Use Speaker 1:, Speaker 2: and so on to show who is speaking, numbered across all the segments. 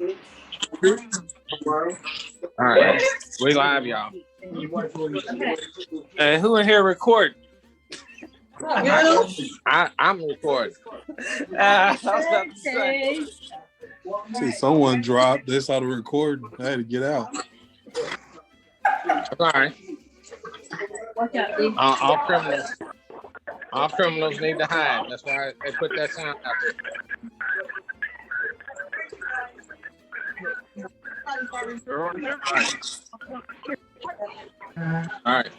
Speaker 1: All right, we live, y'all. And who in here recording? I'm recording. I was about to say.
Speaker 2: See, someone dropped. They saw the record. I had to get out.
Speaker 1: All right. All criminals need to hide. That's why they put that sound out there. All right.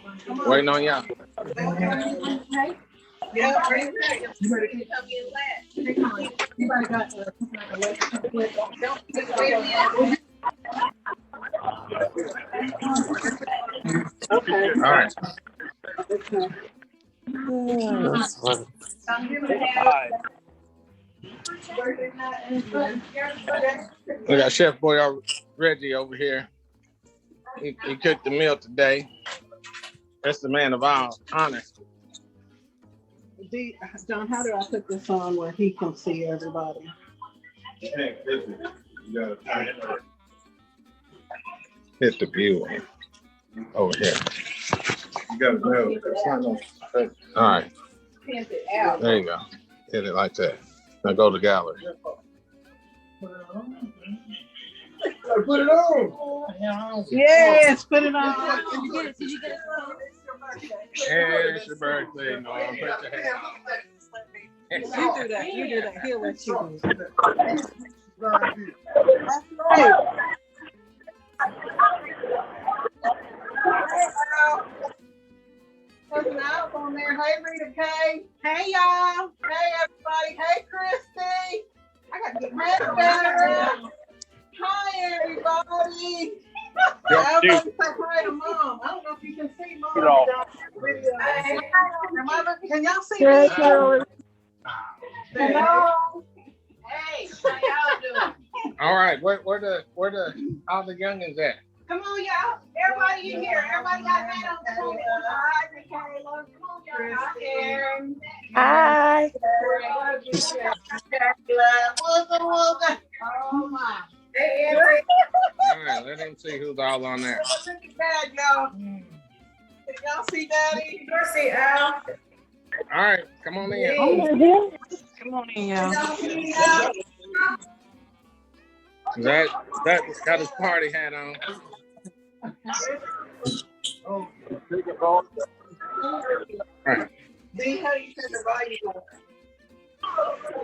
Speaker 1: Waiting on y'all. Okay. All right.
Speaker 3: That's funny.
Speaker 1: We got Chef Boy Reggie over here. He cooked the meal today. That's the man of our honor.
Speaker 4: John, how do I put this on where he can see everybody?
Speaker 1: Hit the view over here.
Speaker 2: You got it now.
Speaker 1: All right. There you go. Hit it like that. Now go to gallery.
Speaker 2: Put it on.
Speaker 4: Yes, put it on.
Speaker 3: Did you get it?
Speaker 1: Hey, it's your birthday, Norm. Put your hand on.
Speaker 4: You do that. You do that. He'll let you do it.
Speaker 2: Right.
Speaker 4: That's right. Cousin Al's on there. Hey, Rita K. Hey, y'all. Hey, everybody. Hey, Christy. I got to get my head better. Hi, everybody. Everybody say hi to Mom. I don't know if you can see Mom. Can y'all see me? Hello. Hey, how y'all doing?
Speaker 1: All right, where the all the youngins at?
Speaker 4: Come on, y'all. Everybody in here. Everybody got a hand on the phone. Hi, Michaela. Come on, y'all.
Speaker 3: Hi.
Speaker 4: Oh, my.
Speaker 1: All right, let him see who's all on there.
Speaker 4: Look at that, y'all. Can y'all see Daddy? See Al.
Speaker 1: All right, come on in.
Speaker 4: Come on in, y'all.
Speaker 1: That got his party hat on. All right.
Speaker 4: See how you turn the volume on.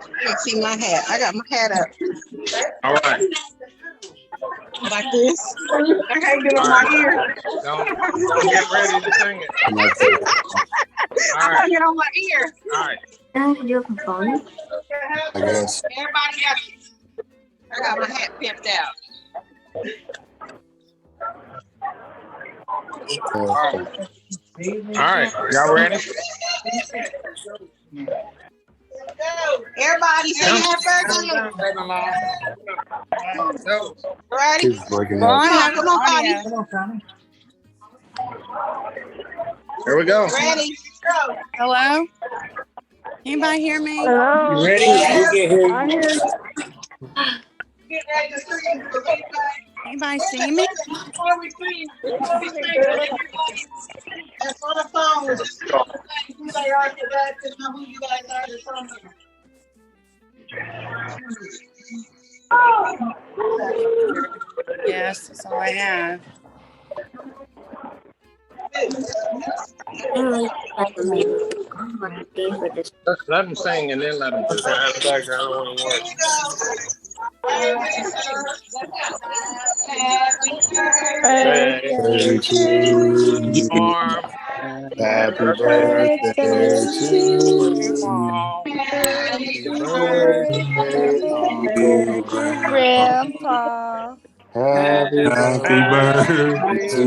Speaker 4: You can see my hat. I got my hat up.
Speaker 1: All right.
Speaker 4: Like this. I can't get on my ear.
Speaker 1: Don't get ready to sing it.
Speaker 4: I can't get on my ear.
Speaker 1: All right.
Speaker 3: I can do it from phone.
Speaker 2: I guess.
Speaker 4: Everybody got it. I got my hat pimped out.
Speaker 1: All right. Y'all ready?
Speaker 4: Everybody say happy birthday. Ready?
Speaker 2: It's breaking
Speaker 4: Come
Speaker 2: up.
Speaker 4: on, Connie.
Speaker 1: Here we go.
Speaker 4: Ready? Go.
Speaker 5: Hello? Anybody hear me?
Speaker 3: Hello.
Speaker 1: You ready? We can hear you.
Speaker 3: I'm here.
Speaker 4: Get ready to sing.
Speaker 5: Anybody see me?
Speaker 4: Before we sing, that's on the phone. Just who they are to that, to know who you guys are to something.
Speaker 5: Yes, that's all I have.
Speaker 1: Let them sing and then let them do that. Background won't work.
Speaker 4: Happy
Speaker 2: Birthday to you. Happy birthday to you.
Speaker 3: Happy
Speaker 2: Happy birthday,
Speaker 3: Grandpa.
Speaker 2: Happy birthday to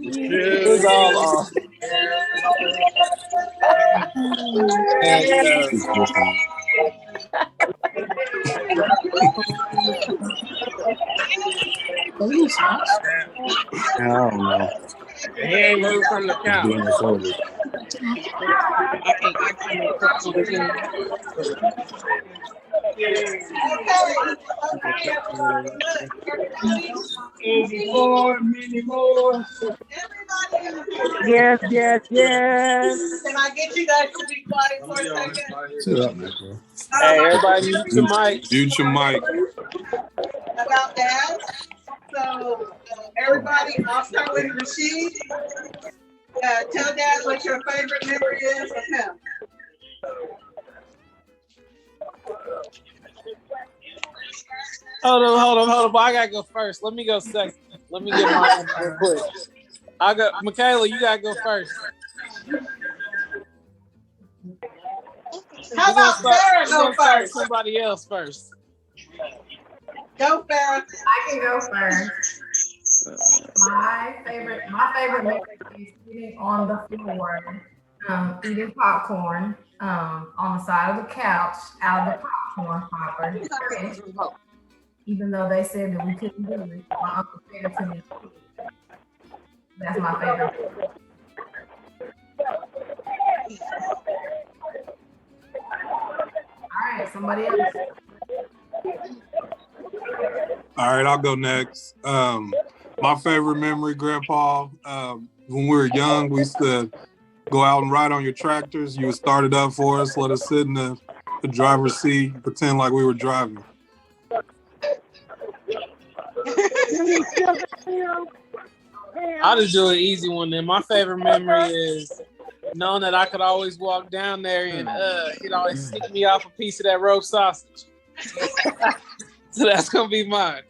Speaker 2: you.
Speaker 1: Who's all on?
Speaker 2: I don't know.
Speaker 1: He ain't moved from the couch.
Speaker 2: Being recorded.
Speaker 4: I can't
Speaker 1: Many more.
Speaker 3: Yes, yes, yes.
Speaker 4: Can I get you guys to be quiet for a second?
Speaker 2: Sit up, man, bro.
Speaker 1: Hey, everybody mute your mic.
Speaker 2: Mute your mic.
Speaker 4: About that. So, everybody, I'll start with Rashid. Tell Dad what your favorite memory is of him.
Speaker 1: Hold on. But I gotta go first. Let me go second. Let me get mine real quick. I go, Michaela. You gotta go first.
Speaker 4: How about Farrah go first?
Speaker 1: Somebody else first.
Speaker 4: Go, Farrah.
Speaker 6: I can go first. My favorite memory is sitting on the floor, eating popcorn, on the side of the couch, out of the popcorn popper. Even though they said that we couldn't do it, my uncle said it to me. That's my favorite. All right, somebody else.
Speaker 2: All right, I'll go next. My favorite memory, Grandpa, when we were young, we used to go out and ride on your tractors. You would start it up for us, let us sit in the driver's seat, pretend like we were driving.
Speaker 1: I'll just do an easy one then. My favorite memory is knowing that I could always walk down there and he'd always sneak me off a piece of that roast sausage. So that's gonna be mine.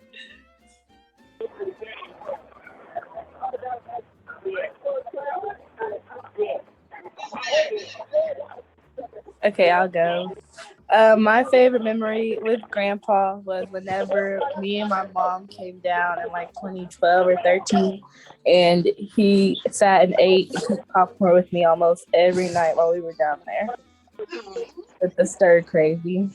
Speaker 3: Okay, I'll go. My favorite memory with Grandpa was whenever me and my mom came down in like 2012 or 13, and he sat and ate popcorn with me almost every night while we were down there with the stir crazy.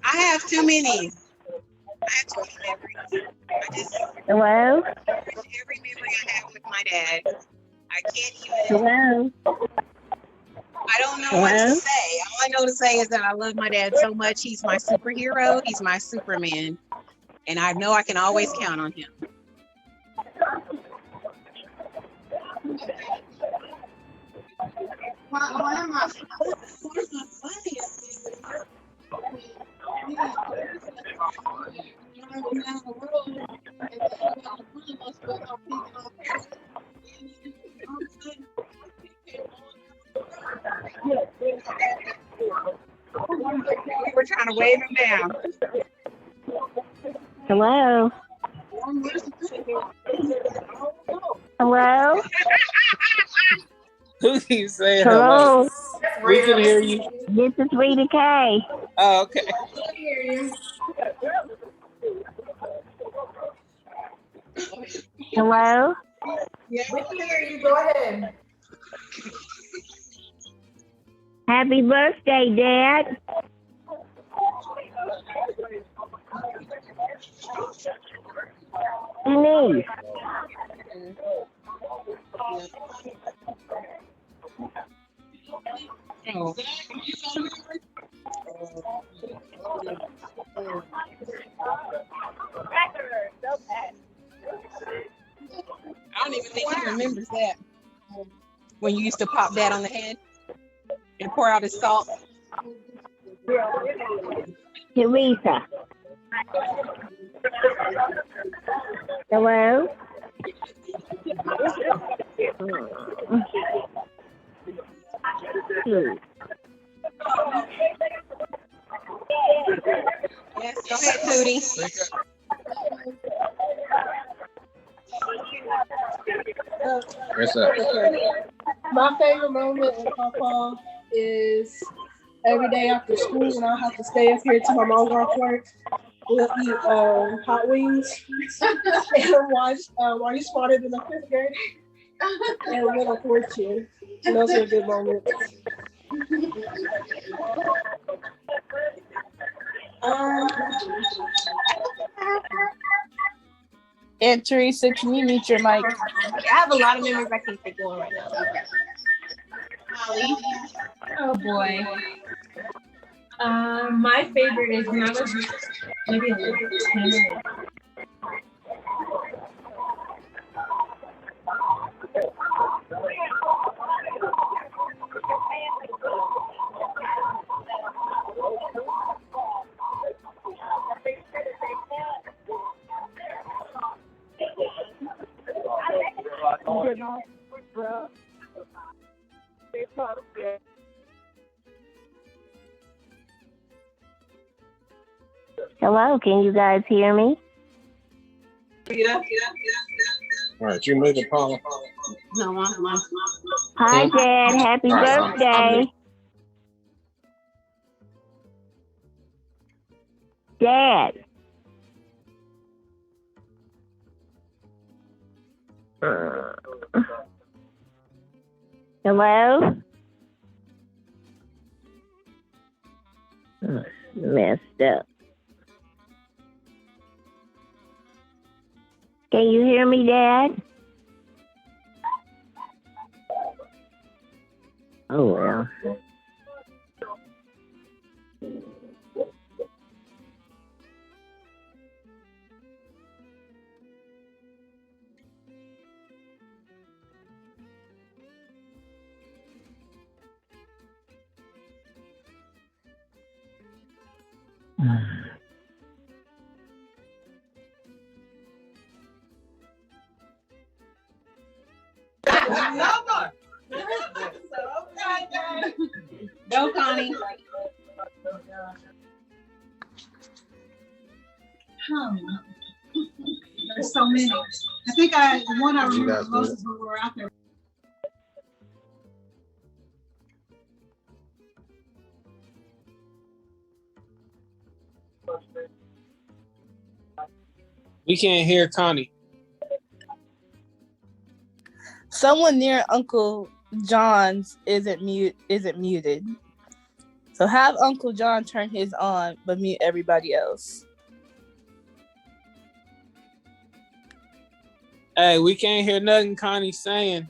Speaker 5: I have too many. I have too many memories. I just
Speaker 3: Hello?
Speaker 5: cherish every memory I have with my dad. I can't even.
Speaker 3: Hello?
Speaker 5: I don't know what to say. All I know to say is that I love my dad so much. He's my superhero. He's my Superman, and I know I can always count on him. One of my funniest. We're trying to wave him down.
Speaker 3: Hello? Hello?
Speaker 1: Who keeps saying hello?
Speaker 3: Hello?
Speaker 1: We can hear you.
Speaker 3: This is Rita K.
Speaker 1: Oh, okay.
Speaker 6: We can hear you.
Speaker 3: Hello?
Speaker 6: Yeah, we can hear you. Go ahead.
Speaker 3: Happy birthday, Dad. Me.
Speaker 5: Oh. I don't even think he remembers that. When you used to pop Dad on the head and pour out his salt.
Speaker 3: Teresa.
Speaker 7: Hello?
Speaker 5: Yes, go ahead, Tootie.
Speaker 8: What's up?
Speaker 9: My favorite moment in Papa is every day after school when I have to stay up here till my mom goes to work. We'll eat hot wings and watch Are You Smarter Than a Fifth Grade? And Little Fortune. And those are good moments.
Speaker 3: And Teresa, can you mute your mic?
Speaker 10: I have a lot of memories I can't think of right now. Oh boy. My favorite is when I was maybe a little bit 10.
Speaker 7: Hello, can you guys hear me?
Speaker 8: All right, you made it, Paula.
Speaker 5: No, I'm
Speaker 7: Hi, Dad. Happy
Speaker 8: All right,
Speaker 7: birthday. Dad. Hello? Messed up. Can you hear me, Dad? Oh, well.
Speaker 5: Go, Connie.
Speaker 4: There's so many. I think the one I remember the most is when we were out there.
Speaker 1: We can't hear Connie.
Speaker 3: Someone near Uncle John's isn't muted. So have Uncle John turn his on, but mute everybody else.
Speaker 1: Hey, we can't hear nothing Connie's saying.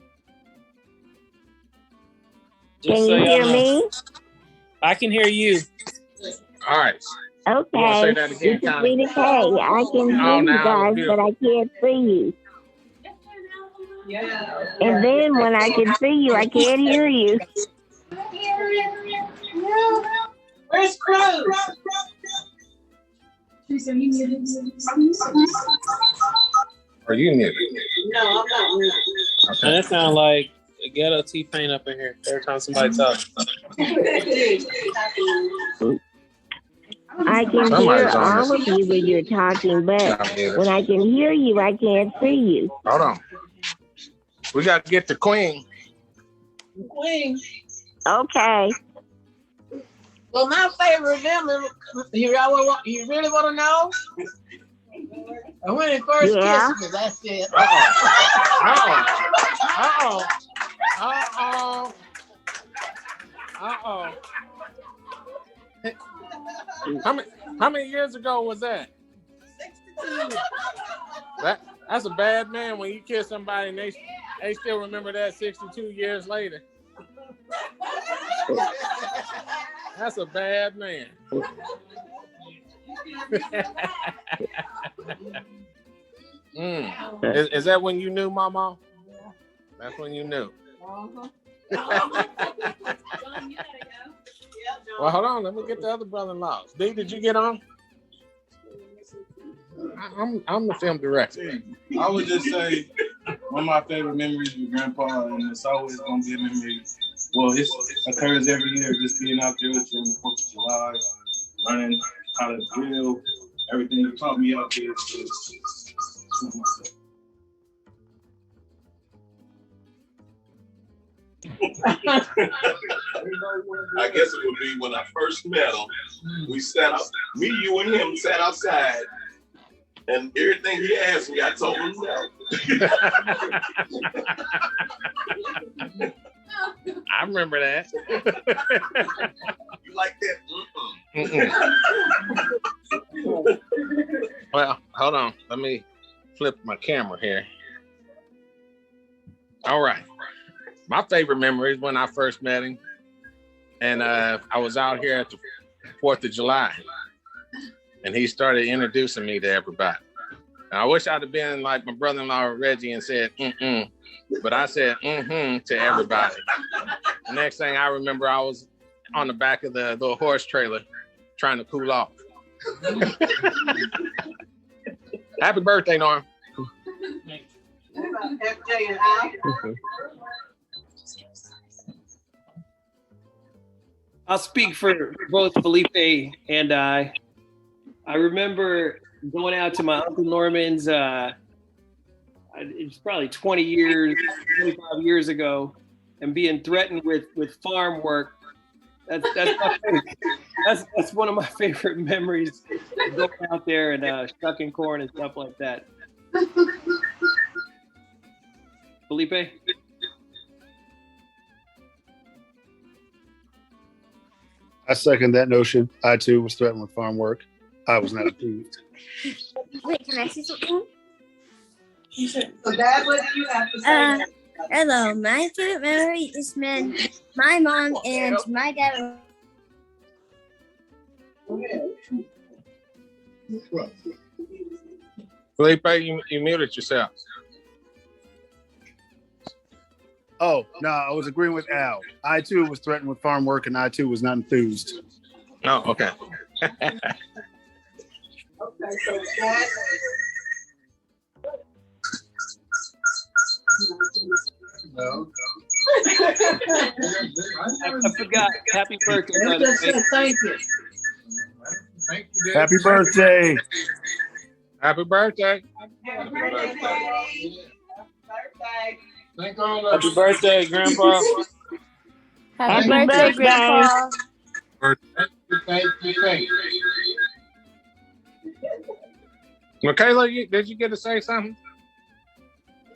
Speaker 7: Can you hear me?
Speaker 1: I can hear you.
Speaker 8: All right.
Speaker 7: Okay.
Speaker 8: You wanna say that again,
Speaker 7: This is
Speaker 8: Connie?
Speaker 7: Rita K. I can hear you guys, but I can't see you.
Speaker 4: Yeah.
Speaker 7: And then when I can see you, I can't hear you.
Speaker 4: Where's Cruz?
Speaker 8: Are you muted?
Speaker 4: No, I'm not muted.
Speaker 1: And that sounds like a ghetto T-Pain up in here every time somebody talks.
Speaker 7: I can hear all of you when you're talking, but when I can hear you, I can't see you.
Speaker 8: Hold on. We got to get the queen.
Speaker 4: Queen.
Speaker 7: Okay.
Speaker 10: Well, my favorite memory, you really want to know? When it first kissed me, that's it.
Speaker 8: How many years ago was that?
Speaker 4: 62.
Speaker 8: That's a bad man when you kiss somebody and they still remember that 62 years later. That's a bad man. Is that when you knew, Mama? That's when you knew. Well, hold on. Let me get the other brother-in-law. D, did you get on? I'm the film director.
Speaker 11: I would just say one of my favorite memories with Grandpa, and it's always gonna be a memory. Well, it occurs every year, just being out there with you on the 4th of July, learning how to grill, everything you taught me out there.
Speaker 12: I guess it would be when I first met him. We sat out, me, you, and him sat outside, and everything he asked me, I told him no.
Speaker 8: I remember that.
Speaker 12: You like that?
Speaker 8: Well, hold on. Let me flip my camera here. All right. My favorite memory is when I first met him, and I was out here at the 4th of July, and he started introducing me to everybody. And I wish I'd have been like my brother-in-law Reggie and said, but I said, to everybody. The next thing I remember, I was on the back of the little horse trailer trying to cool off. Happy birthday, Norm.
Speaker 4: FJ and I.
Speaker 13: I'll speak for both Felipe and I. I remember going out to my Uncle Norman's, it's probably 25 years ago, and being threatened with farm work. That's one of my favorite memories, going out there and shucking corn and stuff like that. Felipe?
Speaker 14: I second that notion. I too was threatened with farm work. I was not approved.
Speaker 15: Wait, can I see something?
Speaker 4: So Dad, what do you have to say?
Speaker 15: Hello, my favorite memory is when my mom and my dad.
Speaker 8: Felipe, you muted yourself.
Speaker 14: Oh, no, I was agreeing with Al. I too was threatened with farm work, and I too was not enthused.
Speaker 8: Oh, okay.
Speaker 4: Okay, so Dad.
Speaker 13: No. I forgot. Happy birthday, brother.
Speaker 10: Thank you.
Speaker 14: Happy birthday.
Speaker 8: Happy birthday.
Speaker 4: Happy birthday, Daddy.
Speaker 1: Happy birthday, Grandpa.
Speaker 3: Happy birthday, Grandpa.
Speaker 8: Michaela, did you get to say something?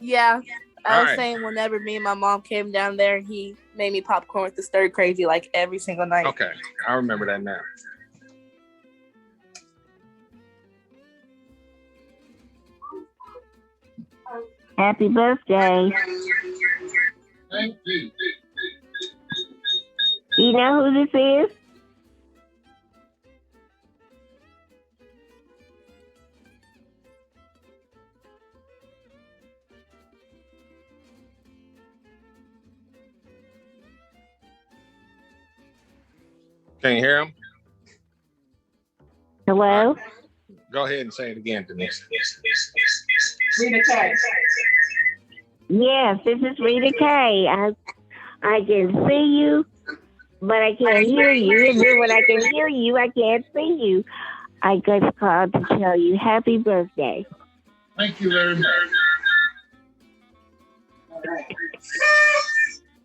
Speaker 3: Yeah, I
Speaker 8: All
Speaker 3: was
Speaker 8: right.
Speaker 3: saying whenever me and my mom came down there, he made me popcorn with the stir crazy like every single night.
Speaker 8: Okay, I remember that now.
Speaker 7: Happy birthday.
Speaker 8: Thank you.
Speaker 7: Do you know who this is?
Speaker 8: Can you hear him?
Speaker 7: Hello?
Speaker 8: Go ahead and say it again, Denise.
Speaker 4: Rita K.
Speaker 7: Yes, this is Rita K. I can see you, but I can't hear you. And then when I can hear you, I can't see you. I just called to tell you happy birthday.
Speaker 8: Thank you very much.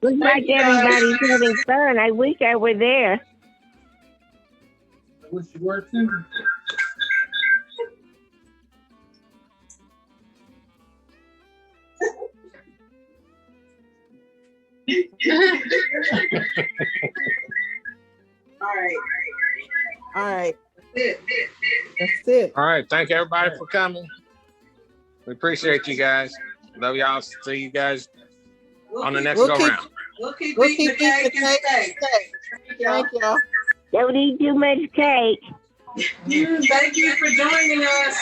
Speaker 7: Looks like everybody's having fun. I wish I were there.
Speaker 8: I wish you were too.
Speaker 4: All right.
Speaker 10: That's it.
Speaker 8: All right. Thank everybody for coming. We appreciate you guys. Love y'all. See you guys on the next go round.
Speaker 4: We'll keep
Speaker 10: We'll
Speaker 4: eating the
Speaker 10: keep eating
Speaker 4: cake
Speaker 10: the
Speaker 4: and
Speaker 10: cake.
Speaker 4: steak.
Speaker 10: Thank y'all.
Speaker 7: Don't eat too much cake.
Speaker 4: Thank you for joining us.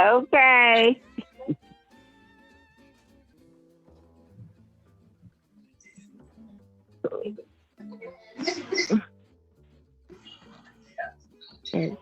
Speaker 7: Okay. It's,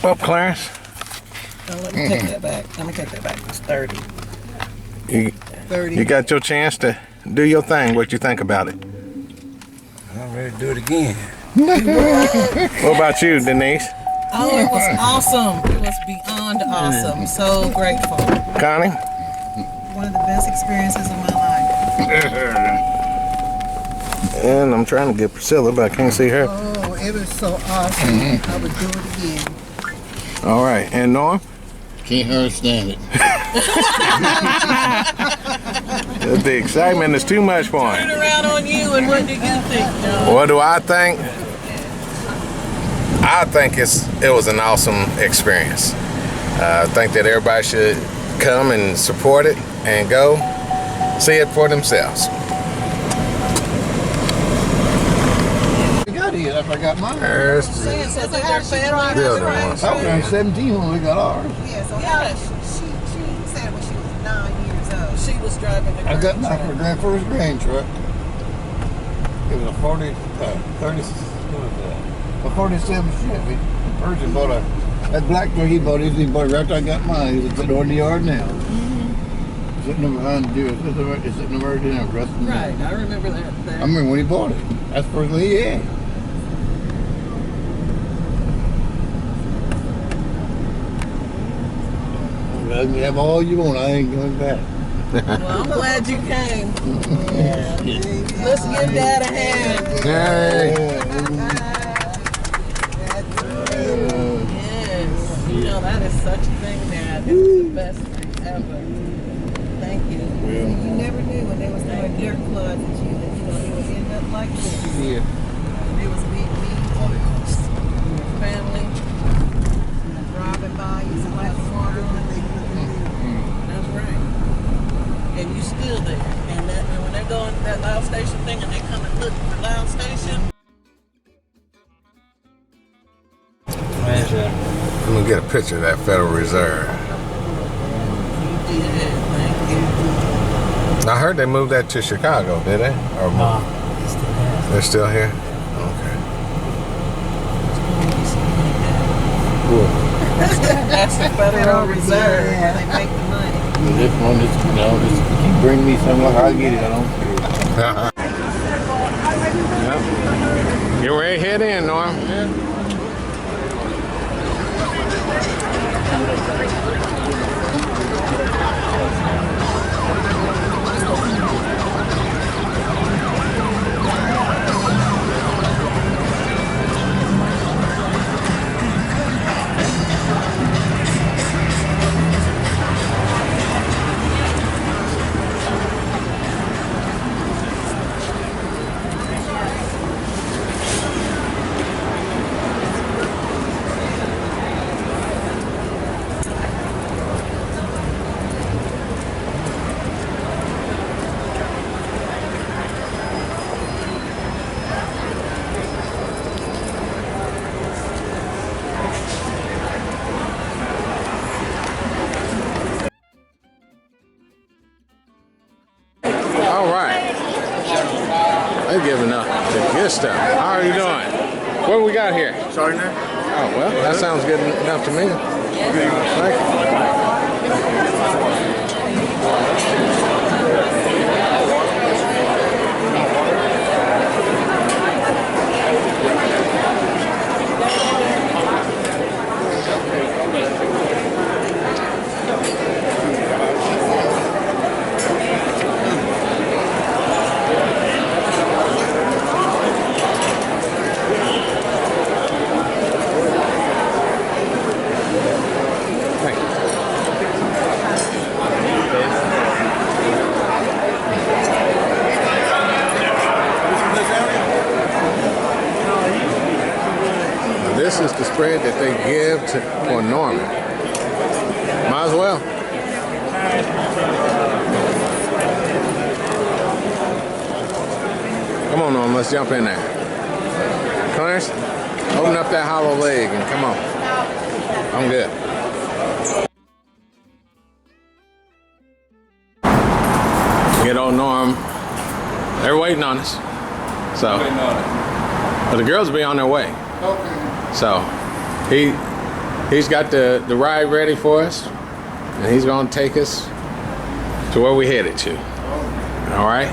Speaker 16: Well, Clarence.
Speaker 10: No, let me take that back. Let me take that back. It's 30.
Speaker 16: You got your chance to do your thing. What you think about it?
Speaker 10: I'm ready to do it again.
Speaker 16: What about you, Denise?
Speaker 10: Oh, it was awesome. It was beyond awesome. So grateful.
Speaker 16: Connie?
Speaker 10: One of the best experiences of my life.
Speaker 16: And I'm trying to get Priscilla, but I can't see her.
Speaker 10: Oh, it was so awesome. I would do it again.
Speaker 16: All right. And Norm?
Speaker 17: Can't understand it.
Speaker 16: The excitement is too much for him.
Speaker 10: Turn around on you, and what do you think, John?
Speaker 16: What do I think? I think it was an awesome experience. I think that everybody should come and support it and go see it for themselves.
Speaker 17: After I got mine.
Speaker 16: There's
Speaker 17: I was 17 when we got ours.
Speaker 10: Yeah, so she said when she was 9 years old, she was driving the
Speaker 17: I got my first grain truck. It was a 47 Chevy. Person bought that black truck he bought right after I got mine. He's sitting on the yard now. Sitting behind the deer. It's sitting over there.
Speaker 10: Right, I remember that.
Speaker 17: I remember when he bought it. That's the first thing he had. You can have all you want. I ain't going back.
Speaker 10: Well, I'm glad you came. Yeah. Let's give Dad a hand.
Speaker 16: Hey.
Speaker 10: Yes. You know, that is such a thing, Dad. It's the best thing ever. Thank you.
Speaker 17: Well,
Speaker 10: You never knew when they was doing dirt floods that you would end up like this.
Speaker 17: Yeah.
Speaker 10: It was me, and your family, and driving by, you see like water on it. That's right. And you still there. And when they go on that loud station thing and they come and look for loud station.
Speaker 16: I'm gonna get a picture of that Federal Reserve.
Speaker 10: You did. Thank you.
Speaker 16: I heard they moved that to Chicago, did they? Or they're still here? Okay. Cool.
Speaker 10: That's the Federal Reserve where they make the money.
Speaker 17: This one, just keep bringing me something like I get it. I don't care.
Speaker 16: Yep. You ready to head in, Norm? Yeah. They're giving up the good stuff. How are you doing? What do we got here?
Speaker 17: Sorry, man.
Speaker 16: Oh, well, that sounds good enough to me. Thank you. This is the spread that they give for Norman. Might as well. Come on, Norman, let's jump in there. Clarence, open up that hollow leg and come on. I'm good. Get old Norm. They're waiting on us. So, but the girls will be on their way. So he's got the ride ready for us, and he's gonna take us to where we headed to. All right.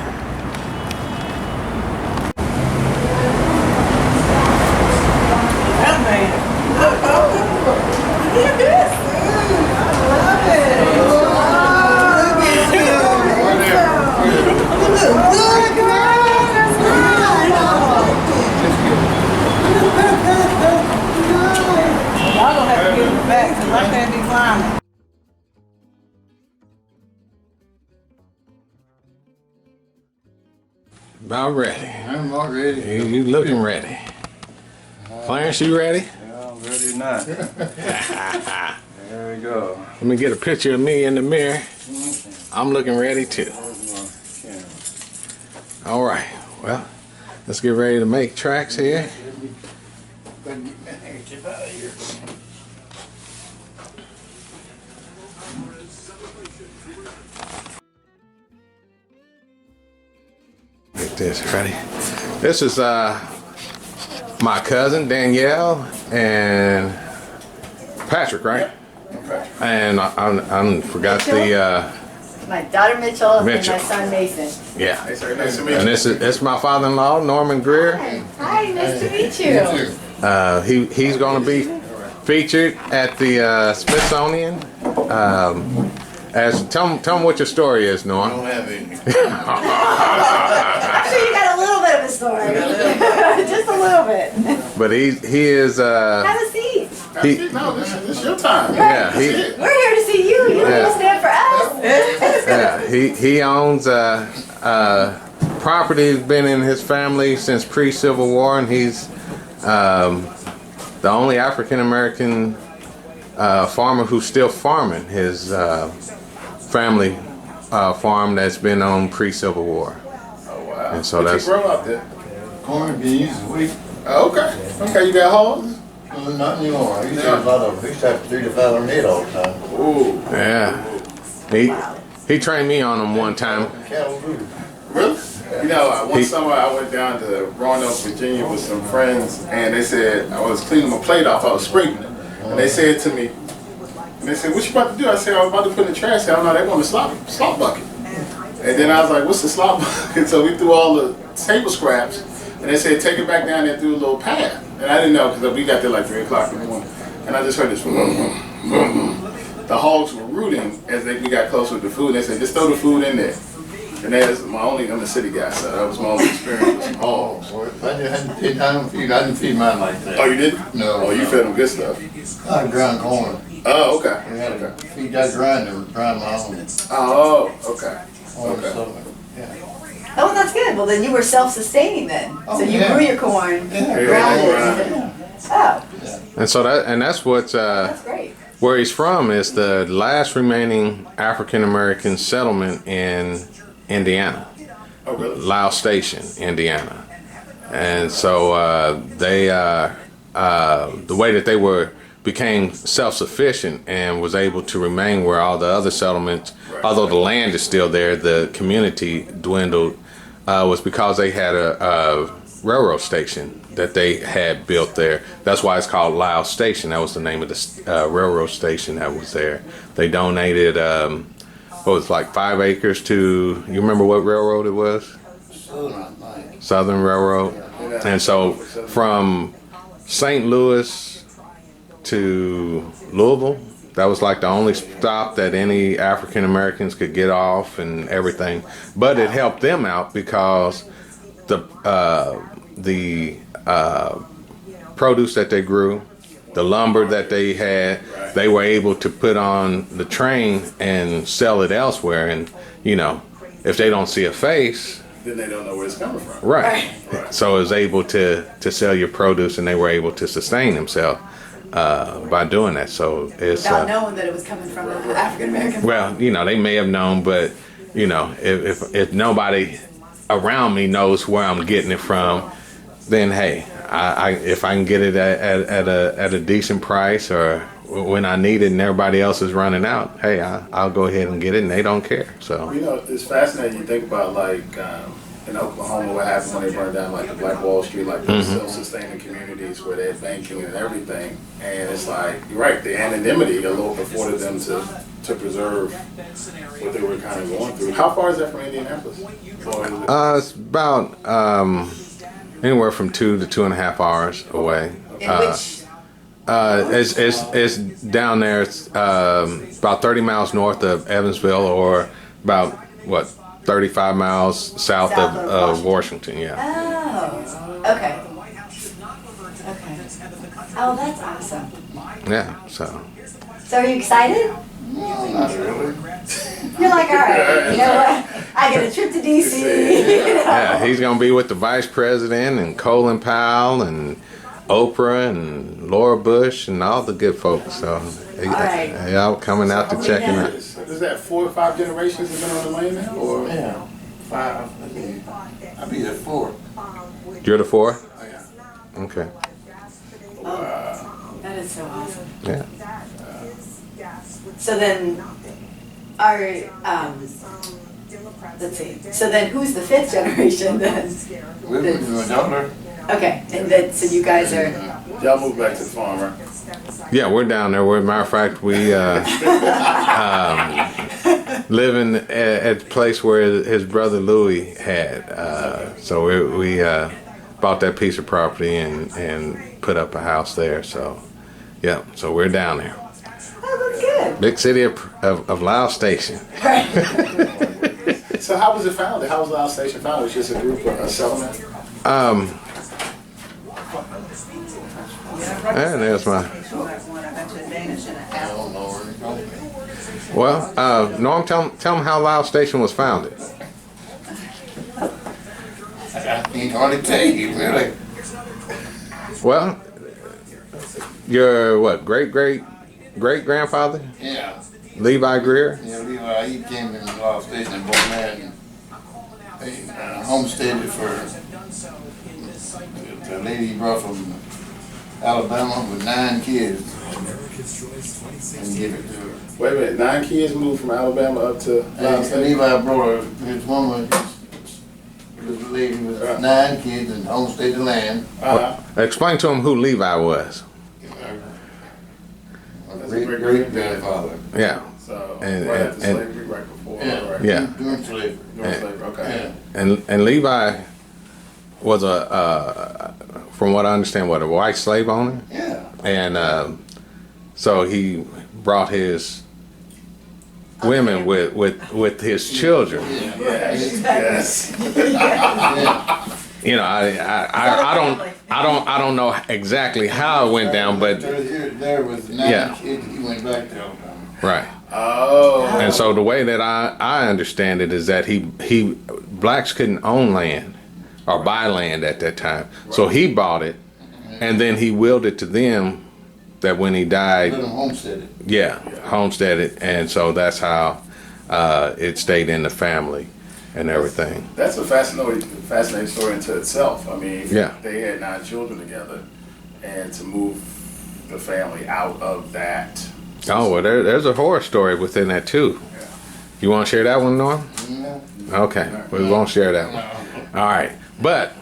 Speaker 16: About ready.
Speaker 17: I'm about ready.
Speaker 16: You looking ready. Clarence, you ready?
Speaker 11: Yeah, I'm ready not. There we go.
Speaker 16: Let me get a picture of me in the mirror. I'm looking ready too. All right. Well, let's get ready to make tracks here. Get this ready. This is my cousin Danielle and Patrick, right? And I forgot the
Speaker 18: my daughter Mitchell,
Speaker 16: Mitchell.
Speaker 18: and my son Mason.
Speaker 16: yeah.
Speaker 11: Nice to meet you.
Speaker 16: And this my father-in-law Norman Greer.
Speaker 18: Hi, nice to meet you.
Speaker 16: He's going to be featured at the Smithsonian. Tell him what your story is, Norm.
Speaker 17: I don't have any.
Speaker 18: I'm sure you got a little bit of a story. Just a little bit.
Speaker 16: But he is.
Speaker 18: Have a seat.
Speaker 17: No, this is your time.
Speaker 16: Yeah,
Speaker 18: We're here to see you. You
Speaker 16: Yeah.
Speaker 18: don't stand for us.
Speaker 16: Yeah, he owns property has been in his family since pre-Civil War, and he's the only African American farmer who's still farming his family farm that's been on pre-Civil War.
Speaker 17: Oh wow!
Speaker 16: And so
Speaker 17: what
Speaker 16: that's
Speaker 17: you grow out there? Corn, beans, wheat. Okay. Okay, you got hogs? Not anymore. I used to have a lot of. We used to have 300 to 500 head all the time.
Speaker 16: Ooh. Yeah. He trained me on them one time.
Speaker 17: Cattle food.
Speaker 11: Really? You know, one summer I went down to Roanoke, Virginia with some friends, and they said, I was cleaning my plate off, I was sprinkling. And they said to me, what you about to do? I said, I was about to put in the trash. Hell no, they want a slop bucket. And then I was like, what's the slop bucket? So we threw all the table scraps, and they said, take it back down there through a little path. And I didn't know, because we got there like 3 o'clock in the morning. And I just heard this, the hogs were rooting as we got closer with the food. They said, just throw the food in there. And I'm a city guy, so that was my only experience with some hogs.
Speaker 17: I didn't feed mine like that.
Speaker 11: Oh, you didn't?
Speaker 17: No.
Speaker 11: Oh, you fed them good stuff.
Speaker 17: I ground corn.
Speaker 11: Oh, okay.
Speaker 17: We had to feed that grind my own.
Speaker 11: Oh, okay.
Speaker 18: Oh, that's good. Well, then you were self-sustaining then. So you grew your corn, ground it. Oh,
Speaker 16: And so that's what
Speaker 18: that's great.
Speaker 16: where he's from is the last remaining African American settlement in Indiana.
Speaker 11: Oh, really?
Speaker 16: Lyle Station, Indiana. And so the way that they became self-sufficient and was able to remain where all the other settlements, although the land is still there, the community dwindled, was because they had railroad station that they had built there. That's why it's called Lyle Station. That was the name of the railroad station that was there. They donated, what was it, like 5 acres to, you remember what railroad it was? Southern Railroad. And so from St. Louis to Louisville, that was like the only stop that any African Americans could get off and everything. But it helped them out because the produce that they grew, the lumber that they had, they were able to put on the train and sell it elsewhere. And, you know, if they don't see a face,
Speaker 14: then they don't know where it's coming from.
Speaker 16: right. So it was able to sell your produce, and they were able to sustain themselves by doing that. So it's
Speaker 18: Without knowing that it was coming from an African American.
Speaker 16: well, you know, they may have known, but you know, if nobody around me knows where I'm getting it from, then hey, I if I can get it at a decent price, or when I need it and everybody else is running out, hey, I'll go ahead and get it, and they don't care. So
Speaker 14: You know, it's fascinating. You think about like in Oklahoma, what happened when they burned down like the Black Wall Street, like those self-sustaining communities where they had banking and everything, and it's like you're right, the anonymity afforded them to preserve what they were kind of going through. How far is that from Indianapolis?
Speaker 16: it's about anywhere from 2 to 2.5 hours away. It's down there. It's about 30 miles north of Evansville, or about what 35 miles south of Washington. Yeah.
Speaker 18: Oh, okay. Oh, that's awesome.
Speaker 16: Yeah. So.
Speaker 18: So are you excited?
Speaker 14: No, not really.
Speaker 18: You're like, all right, you know what? I get a trip to DC.
Speaker 16: Yeah, he's gonna be with the vice president and Colin Powell and Oprah and Laura Bush and all the good folks. So y'all coming out to check him out.
Speaker 14: Is that 4 or 5 generations have been on the land now? Or
Speaker 17: Yeah, 5. I'll be there 4.
Speaker 16: You're the 4th?
Speaker 14: Oh, yeah.
Speaker 16: Okay.
Speaker 18: That is so awesome.
Speaker 16: Yeah.
Speaker 18: So then, let's see. So then, who's the 5th generation then?
Speaker 17: We're with my daughter.
Speaker 18: Okay, and then so you guys are.
Speaker 14: Y'all moved back to the farm, right?
Speaker 16: Yeah, we're down there. As a matter of fact, we living at the place where his brother Louis had. So we bought that piece of property and put up a house there. So, yeah, so we're down there.
Speaker 18: Oh, that's good.
Speaker 16: Big city of Lyle Station.
Speaker 14: So how was it founded? How was Lyle Station founded? It was just a group of a settlement?
Speaker 16: And there's my. Well, Norm, tell them how Lyle Station was founded.
Speaker 17: I can't hardly tell you, really.
Speaker 16: Well, your what? Great grandfather?
Speaker 17: Yeah.
Speaker 16: Levi Greer?
Speaker 17: Yeah, Levi, he came in Lyle Station and bought land and they homesteaded for the lady he brought from Alabama with 9 kids and give it to her.
Speaker 14: Wait a minute, 9 kids moved from Alabama up to Lyle Station?
Speaker 17: Levi brought his woman, this lady with 9 kids and homesteaded the land.
Speaker 16: Explain to him who Levi was.
Speaker 17: Great grandfather.
Speaker 16: Yeah.
Speaker 14: So
Speaker 16: and
Speaker 14: right after slavery, right before.
Speaker 17: Yeah.
Speaker 14: Right?
Speaker 16: Yeah.
Speaker 17: During slavery.
Speaker 14: Okay.
Speaker 16: And Levi was from what I understand, a white slave owner.
Speaker 17: Yeah.
Speaker 16: And so he brought his women with his children.
Speaker 14: Yes.
Speaker 16: You know, I don't know exactly how it went down, but
Speaker 17: There was 9 kids. He went back to Alabama.
Speaker 16: right.
Speaker 14: Oh.
Speaker 16: And so the way that I understand it is that blacks couldn't own land or buy land at that time, so he bought it, and then he willed it to them. That when he died,
Speaker 17: Let him homestead it.
Speaker 16: Yeah, homestead it, and so that's how it stayed in the family and everything.
Speaker 14: That's a fascinating story into itself. I mean,
Speaker 16: Yeah.
Speaker 14: they had 9 children together, and to move the family out of that.
Speaker 16: Oh, well, there's a horror story within that too.
Speaker 14: Yeah.
Speaker 16: You want to share that one, Norm?
Speaker 17: No.
Speaker 16: Okay, we won't share that one. All right, but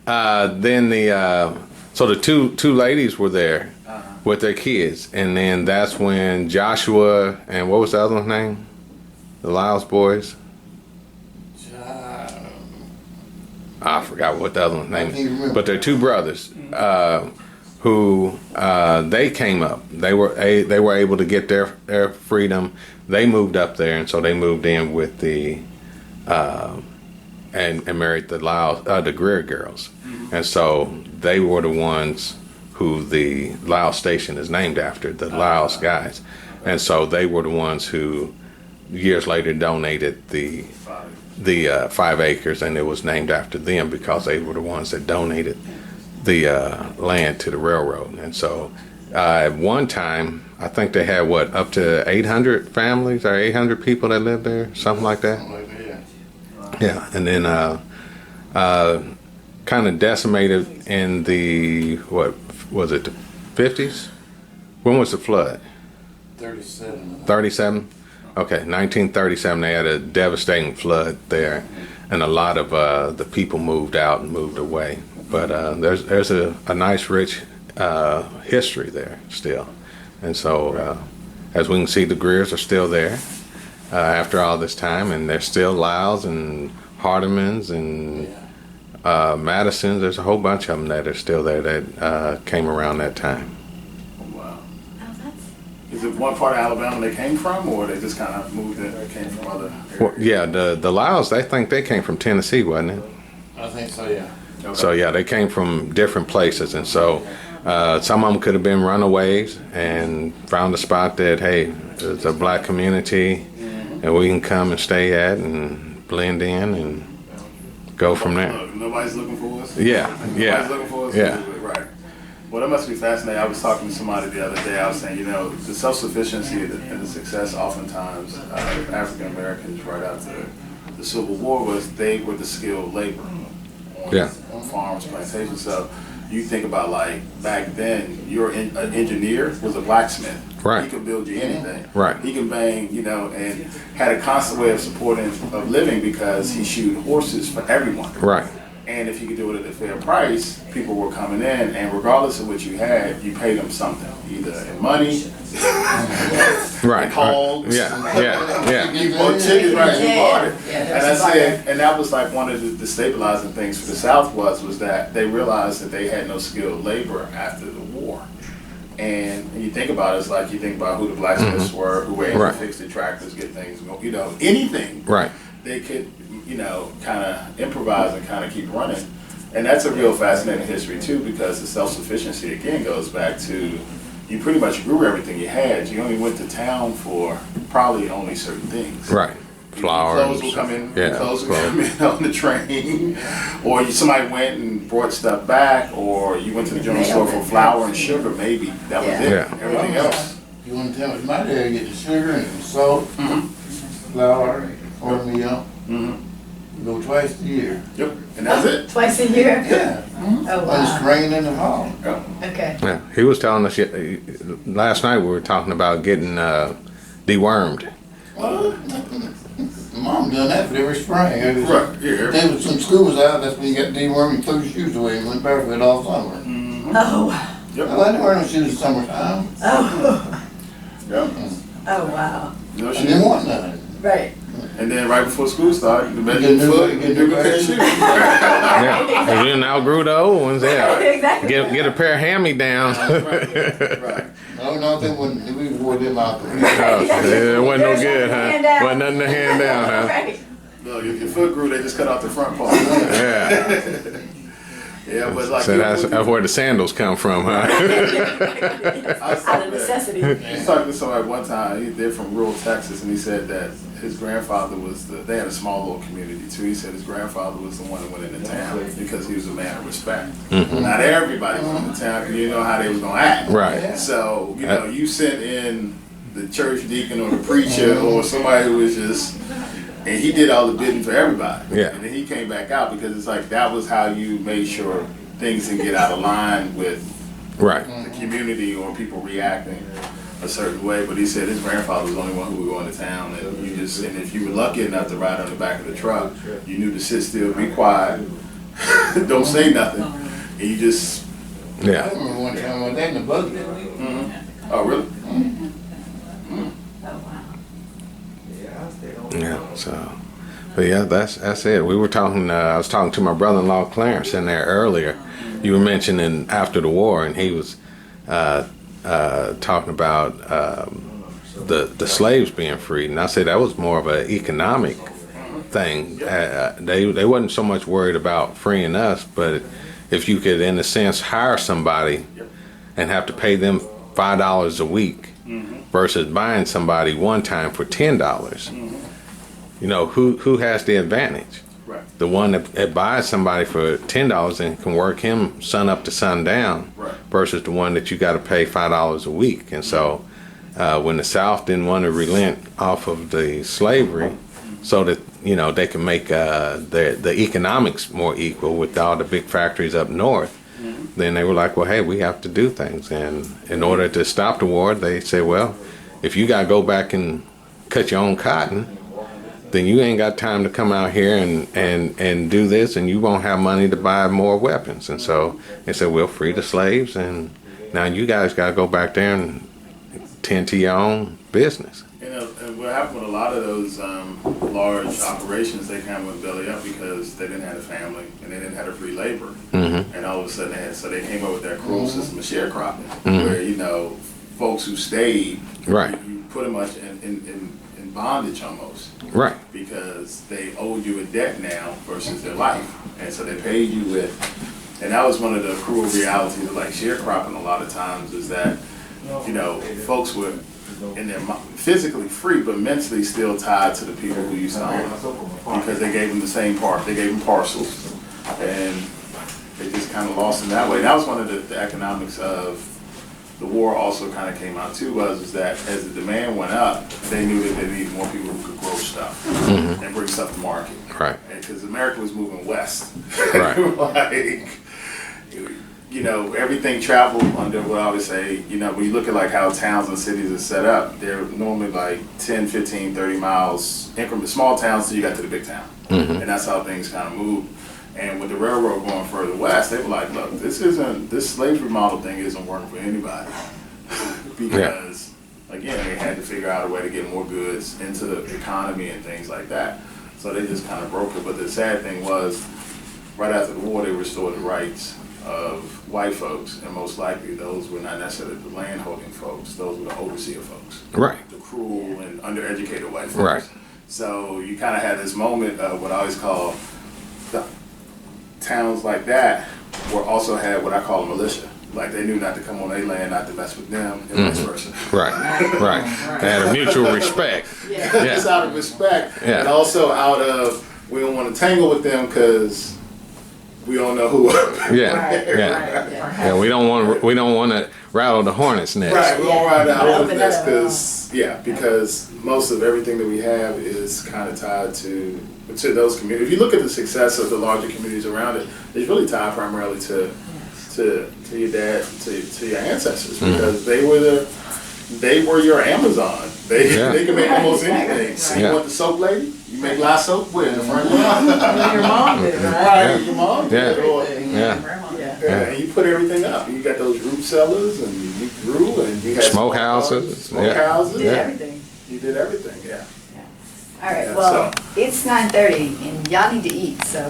Speaker 16: Then so the two ladies were there with their kids, and then that's when Joshua and what was the other one's name? The Lyles boys. I forgot what the other one's name is, but they're two brothers who they came up. They were able to get their freedom. They moved up there, and so they moved in with the and married the Lyles, the Greer girls, and so they were the ones who the Lyles station is named after, the Lyles guys, and so they were the ones who years later donated the 5 acres, and it was named after them because they were the ones that donated the land to the railroad. And so at one time, I think they had up to 800 families or 800 people that lived there, something like that. Yeah, and then kind of decimated in the, what was it, the 50s? When was the flood?
Speaker 17: 37.
Speaker 16: 37? Okay, 1937, they had a devastating flood there, and a lot of the people moved out and moved away. But there's a nice, rich history there still. And so, as we can see, the Greers are still there after all this time, and there's still Lyles and Hardimans and Madisons. There's a whole bunch of them that are still there that came around that time.
Speaker 14: Is it one part of Alabama they came from, or they just kind of moved in? They came from other areas?
Speaker 16: Well, yeah, the Lyles, they think they came from Tennessee, wasn't it?
Speaker 17: I think so, yeah.
Speaker 14: Okay.
Speaker 16: So yeah, they came from different places, and so some of them could have been runaways and found a spot that, hey, it's a black community, and we can come and stay at and blend in and go from there.
Speaker 14: Nobody's looking for us?
Speaker 16: Yeah, yeah,
Speaker 14: Nobody's looking for us?
Speaker 16: yeah.
Speaker 14: Right. Well, that must be fascinating. I was talking to somebody the other day. I was saying, the self-sufficiency and the success oftentimes of African Americans right after the Civil War was they were the skilled labor on farms, plantations. So you think about like back then, an engineer was a blacksmith.
Speaker 16: Right.
Speaker 14: He could build you anything.
Speaker 16: Right.
Speaker 14: He can bang, and had a constant way of living because he shoed horses for everyone.
Speaker 16: Right.
Speaker 14: And if you could do it at a fair price, people were coming in, and regardless of what you had, you paid them something, either in money,
Speaker 16: right,
Speaker 14: hogs,
Speaker 16: yeah.
Speaker 14: You bought chickens, right? You bought it, and I said, and that was like one of the stabilizing things for the South was that they realized that they had no skilled labor after the war. And when you think about it, it's like you think about who the blacksmiths were, who were able to fix the tractors, get things going, anything.
Speaker 16: Right.
Speaker 14: They could, kind of improvise and kind of keep running. And that's a real fascinating history too, because the self-sufficiency again goes back to you pretty much grew everything you had. You only went to town for probably only certain things.
Speaker 16: Right. Flowers.
Speaker 14: Clothes will come in. Clothes will come in on the train, or somebody went and brought stuff back, or you went to the general store for flour and sugar. Maybe that was it.
Speaker 16: Yeah.
Speaker 14: Everything else.
Speaker 17: You want to tell me, my dad get the sugar and salt, flour, cornmeal. Go twice a year.
Speaker 14: Yep, and that's it.
Speaker 18: Twice a year?
Speaker 17: Yeah.
Speaker 18: Oh, wow.
Speaker 17: On the spring and the fall.
Speaker 18: Okay.
Speaker 16: Yeah, he was telling us last night. We were talking about getting dewormed.
Speaker 17: Mom done that for every spring.
Speaker 14: Right. Yeah.
Speaker 17: When school was out, that's when you got dewormed and threw your shoes away and went barefoot all summer.
Speaker 18: Oh.
Speaker 14: Yep.
Speaker 17: Well, I didn't wear no shoes in summertime.
Speaker 18: Oh.
Speaker 14: Yep.
Speaker 18: Oh, wow.
Speaker 14: No
Speaker 17: I
Speaker 14: shoes.
Speaker 17: didn't want none.
Speaker 18: Right.
Speaker 14: And then right before school started, you
Speaker 17: Get
Speaker 14: get
Speaker 17: new
Speaker 14: foot,
Speaker 17: pair-
Speaker 14: get new pair of shoes.
Speaker 16: Yeah, because you outgrew the old ones. Yeah,
Speaker 18: Exactly.
Speaker 16: get a pair of hand-me-downs.
Speaker 14: Right.
Speaker 17: No, they wouldn't. We wore them out.
Speaker 16: It wasn't no good, huh? Wasn't nothing to hand down, huh?
Speaker 18: Right.
Speaker 14: No, if your foot grew, they just cut off the front part.
Speaker 16: Yeah.
Speaker 14: Yeah, but like
Speaker 16: So that's where the sandals come from, huh?
Speaker 14: I was
Speaker 18: Out of necessity.
Speaker 14: I was talking to somebody one time. They're from rural Texas, and he said that his grandfather was they had a small little community too. He said his grandfather was the one that went into town because he was a man of respect. Not everybody went into town because you know how they was gonna act.
Speaker 16: Right.
Speaker 14: So you sent in the church deacon or the preacher or somebody who was just. And he did all the bidding for everybody.
Speaker 16: Yeah.
Speaker 14: And then he came back out because it's like that was how you made sure things didn't get out of line with the community or people reacting a certain way. But he said his grandfather was the only one who would go into town, and if you were lucky enough to ride on the back of the truck, you knew to sit still, be quiet, don't say nothing, and you just.
Speaker 16: Yeah.
Speaker 17: I remember one time I was in the buggy.
Speaker 14: Mm-hmm. Oh, really?
Speaker 16: Yeah. So, but yeah, that's it. We were talking. I was talking to my brother-in-law Clarence in there earlier. You were mentioning after the war, and he was talking about the slaves being freed, and I said that was more of an economic thing. They wasn't so much worried about freeing us, but if you could, in a sense, hire somebody and have to pay them $5 a week versus buying somebody one time for $10, you know, who has the advantage?
Speaker 14: Right.
Speaker 16: The one that buys somebody for $10 and can work him sun up to sundown, versus the one that you got to pay $5 a week. And so, when the South didn't want to relent off of the slavery, so that you know they can make the economics more equal with all the big factories up north, then they were like, well, hey, we have to do things. And in order to stop the war, they say, well, if you got to go back and cut your own cotton, then you ain't got time to come out here and do this, and you won't have money to buy more weapons. And so they said, we'll free the slaves, and now you guys got to go back there and tend to your own business.
Speaker 14: And what happened with a lot of those large operations, they kind of went belly up because they didn't have a family and they didn't have a free labor. And all of a sudden, they came up with that cruel system of sharecropping, where, you know, folks who stayed, you put them much in bondage almost.
Speaker 16: Right.
Speaker 14: Because they owe you a debt now versus their life. And so they paid you with, and that was one of the cruel realities of like sharecropping a lot of times, is that, you know, folks were in their physically free, but mentally still tied to the people who used to own them, because they gave them the same part. They gave them parcels, and they just kind of lost them that way. And that was one of the economics of the war. Also kind of came out too, was that as the demand went up, they knew that they needed more people who could grow stuff and bring stuff to market.
Speaker 16: Right.
Speaker 14: Because America was moving west.
Speaker 16: Right.
Speaker 14: Like, you know, everything traveled under what I would say, you know, when you look at like how towns and cities are set up, they're normally like 10, 15, 30 miles increment, small towns till you got to the big town. And that's how things kind of moved. And with the railroad going further west, they were like, look, this slavery model thing isn't working for anybody. Because, again, they had to figure out a way to get more goods into the economy and things like that. So they just kind of broke it. But the sad thing was, right after the war, they restored the rights of white folks, and most likely those were not necessarily the landholding folks, those were the overseer folks.
Speaker 16: Right.
Speaker 14: The cruel and undereducated white folks.
Speaker 16: Right.
Speaker 14: So you kind of had this moment of what I always call the towns like that were also had what I call a militia. Like they knew not to come on their land, not to mess with them, and vice versa.
Speaker 16: Right. They had a mutual respect.
Speaker 14: Just out of respect, and also out of we don't want to tangle with them because we don't know who.
Speaker 16: We don't want to rattle the hornet's nest.
Speaker 14: Right, we won't rattle the hornet's nest because most of everything that we have is kind of tied to those communities. If you look at the success of the larger communities around it, it's really tied primarily to your dad, to your ancestors, because they were your Amazon. They can make almost anything. So you want the soap lady? You make lye soap with in the front yard.
Speaker 10: Your mom did, right?
Speaker 14: Your mom did. And you put everything up. You got those root cellars, and you grew, and you had
Speaker 16: smokehouses.
Speaker 14: Smokehouses.
Speaker 18: You did everything.
Speaker 14: You did everything.
Speaker 18: All right. Well, it's 9:30, and y'all need to eat. So.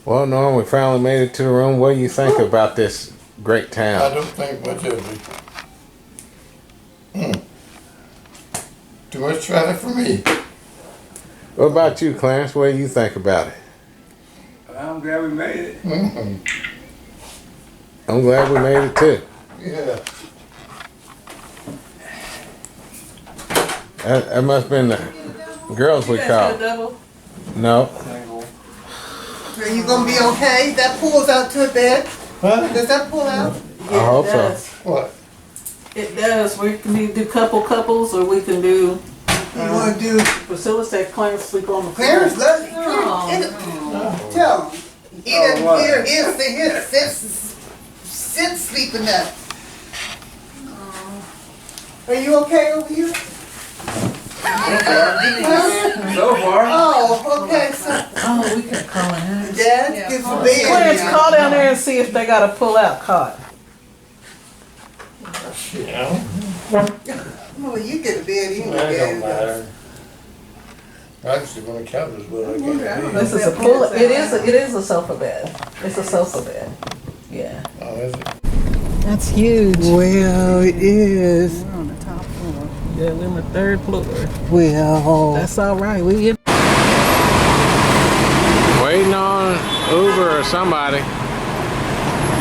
Speaker 16: Well, Norm, we finally made it to the room. What do you think about this great town?
Speaker 17: I don't think much of it. Too much traffic for me.
Speaker 16: What about you, Clarence? What do you think about it?
Speaker 19: I'm glad we made it.
Speaker 16: I'm glad we made it too.
Speaker 17: Yeah.
Speaker 16: That must have been the girls we called. No.
Speaker 20: Are you gonna be okay? That pulls out to a bed.
Speaker 17: Huh?
Speaker 20: Does that pull out?
Speaker 16: I hope so.
Speaker 17: What?
Speaker 10: It does. We can do couples, or we can do.
Speaker 20: You wanna do?
Speaker 10: Priscilla said Clarence sleep on the floor.
Speaker 20: Clarence, tell him. He doesn't hear his sit sleep enough. Are you okay over here?
Speaker 19: So far.
Speaker 20: Oh, okay. So
Speaker 10: Oh, we can call it.
Speaker 20: Dad, get some bed.
Speaker 10: Clarence, call down there and see if they got a pull-out card.
Speaker 20: Well, you get a bed anyway.
Speaker 17: That don't matter. Actually, when the couch is well, I can't.
Speaker 10: This is a pull. It is a sofa bed. It's a sofa bed. Yeah.
Speaker 17: Oh, is it?
Speaker 10: That's huge.
Speaker 20: Well, it is.
Speaker 10: We're on the top floor. Yeah, we're on the 3rd floor.
Speaker 20: Well,
Speaker 10: That's all right. We in.
Speaker 16: Waiting on Uber or somebody.
Speaker 21: You're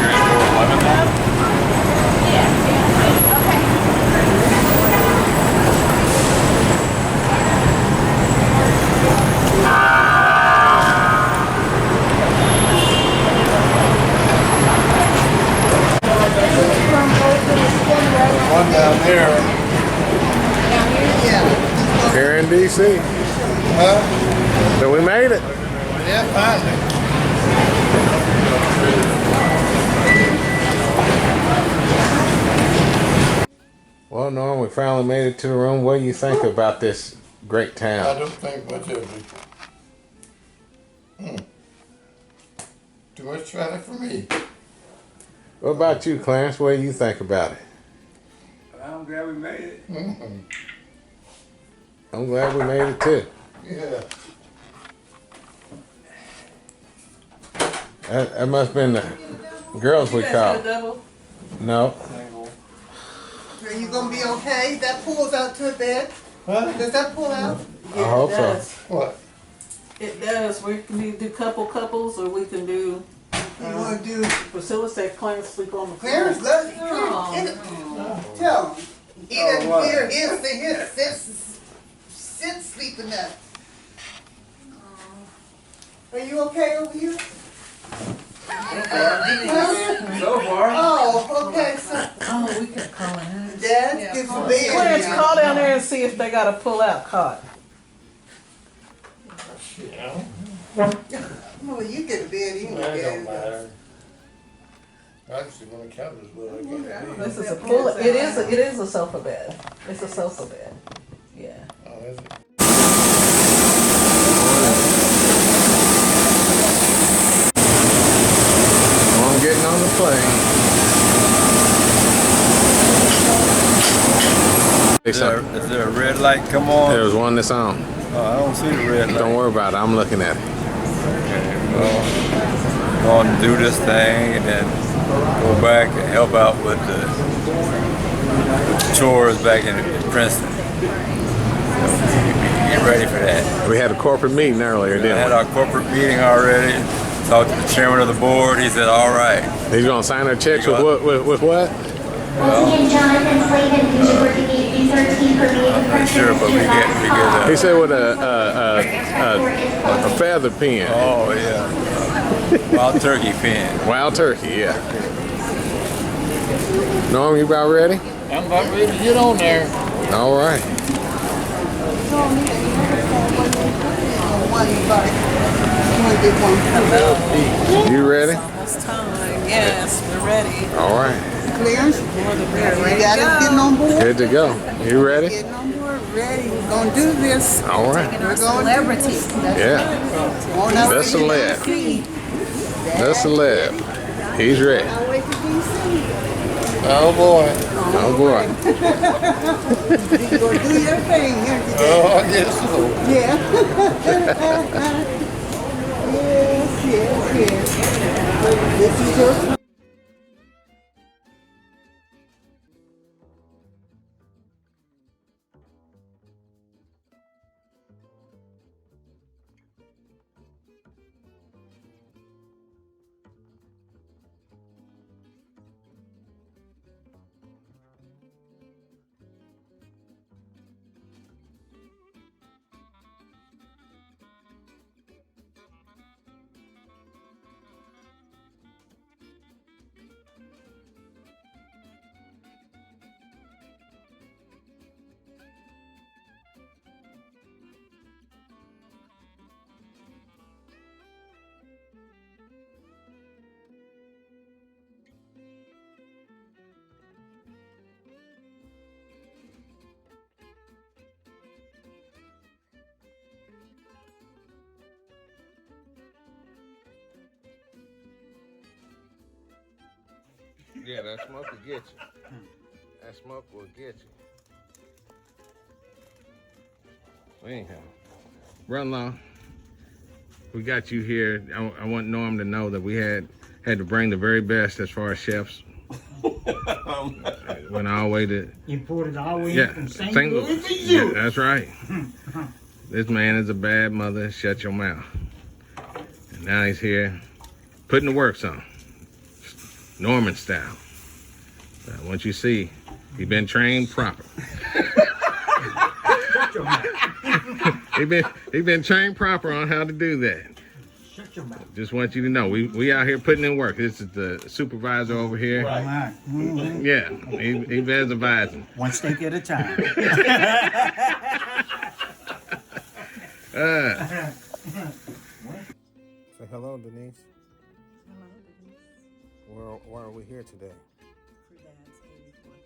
Speaker 21: in 411 now?
Speaker 17: One down there.
Speaker 16: Here in DC.
Speaker 17: Huh?
Speaker 16: So we made it.
Speaker 17: Yeah, finally.
Speaker 16: Well, Norm, we finally made it to the room. What do you think about this great
Speaker 17: I
Speaker 16: town?
Speaker 17: don't think much of it. Too much traffic for me.
Speaker 16: What about you, Clarence? What do you think about it?
Speaker 19: I'm glad we made it.
Speaker 16: I'm glad we made it too.
Speaker 17: Yeah.
Speaker 16: That must have been the girls we called. No.
Speaker 20: Are you gonna be okay? That pulls out to a bed.
Speaker 17: Huh?
Speaker 20: Does that pull out?
Speaker 16: I hope so.
Speaker 17: What?
Speaker 10: It does. We can do couples, or we can do.
Speaker 20: You wanna do?
Speaker 10: Priscilla said Clarence sleep on the floor.
Speaker 20: Clarence, let tell him. He doesn't
Speaker 17: what?
Speaker 20: hear his sit sleeping up. Are you okay over here?
Speaker 19: So far.
Speaker 20: Oh, okay. So,
Speaker 10: Oh, we can call it.
Speaker 20: Dad, get some bed.
Speaker 10: Clarence, call down there and see if they got a pull-out card.
Speaker 20: Well, you get a bed
Speaker 17: That
Speaker 20: anyway.
Speaker 17: don't matter. Actually, when the couch is well, I can't.
Speaker 10: This is a pull. It is a sofa bed. It's a sofa bed. Yeah.
Speaker 17: Oh, is it?
Speaker 16: I'm getting on the plane.
Speaker 21: Is there a red light come on?
Speaker 16: There was one that's on.
Speaker 21: Oh, I don't see the red light.
Speaker 16: Don't worry about it. I'm looking at it.
Speaker 21: Okay, well, I'm going to do this thing and then go back and help out with the chores back in Princeton. So, get ready for that.
Speaker 16: We had a corporate meeting earlier,
Speaker 21: We
Speaker 16: didn't
Speaker 21: had
Speaker 16: we?
Speaker 21: our corporate meeting already. Talked to the chairman of the board. He said, all right.
Speaker 16: He's gonna sign our checks with what? With what?
Speaker 21: Well, I'm not sure, but we get
Speaker 16: He said with a feather pen.
Speaker 21: Oh yeah, wild turkey pen.
Speaker 16: Wild turkey, yeah. Norm, you about ready?
Speaker 17: I'm about ready to get on there.
Speaker 16: All right. You ready?
Speaker 10: It's time. Yes, we're ready.
Speaker 16: All right.
Speaker 20: Clarence, you got us getting on board?
Speaker 16: Good to go. You ready?
Speaker 20: Getting on board, ready. We're gonna do this.
Speaker 16: All right.
Speaker 20: We're going celebrity.
Speaker 16: Yeah. That's celeb. That's celeb. He's ready.
Speaker 17: Oh boy.
Speaker 16: Oh boy.
Speaker 20: You're gonna do your thing, aren't you?
Speaker 17: Oh, I guess so.
Speaker 20: Yeah. yes. This is your
Speaker 16: Yeah, that smoke will get you. That smoke will get you. Anyhow, brother-in-law, we got you here. I want Norm to know that we had to bring the very best as far as chefs. Went all the way to
Speaker 2: imported all the way from St. Louis, Missouri.
Speaker 16: Yeah, that's right. This man is a bad mother. Shut your mouth. And now he's here putting the works on, Norman style. Once you see, he's been trained proper.
Speaker 2: Shut your mouth.
Speaker 16: He been trained proper on how to do that.
Speaker 2: Shut your mouth.
Speaker 16: Just want you to know, we out here putting in work. This is the supervisor over here.
Speaker 2: Right. Mm-hmm.
Speaker 16: Yeah, he been advising.
Speaker 2: One steak at a time.
Speaker 16: Say hello, Denise.
Speaker 10: Hello, Denise.
Speaker 16: Why are we here today?
Speaker 10: For Dad's 84th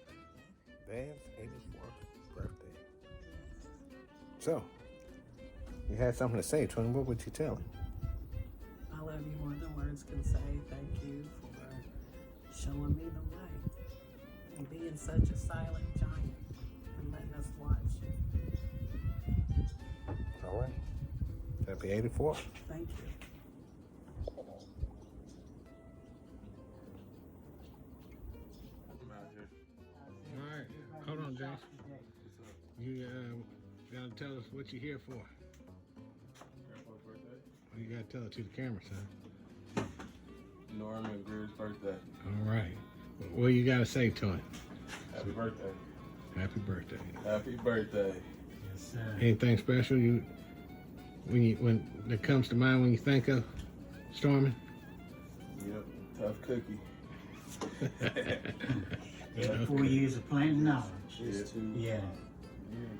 Speaker 10: birthday.
Speaker 16: Dad's 84th birthday. So, you had something to say to him. What would you tell him?
Speaker 10: I love you more than words can say. Thank you for showing me the way and being such a silent giant and letting us watch.
Speaker 16: All right. Happy 84th.
Speaker 10: Thank you.
Speaker 16: All right. Hold on, James. You gotta tell us what you're here for. You gotta tell it to the camera, son.
Speaker 11: Norm and Greer's birthday.
Speaker 16: All right. What you gotta say to him?
Speaker 11: Happy birthday.
Speaker 16: Happy birthday.
Speaker 11: Happy birthday.
Speaker 2: Yes, sir.
Speaker 16: Anything special when that comes to mind when you think of Stormy?
Speaker 11: Yep, tough cookie.
Speaker 2: 4 years of planting knowledge.
Speaker 11: Yeah.
Speaker 2: Yeah.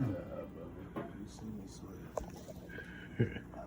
Speaker 11: You see me sweat.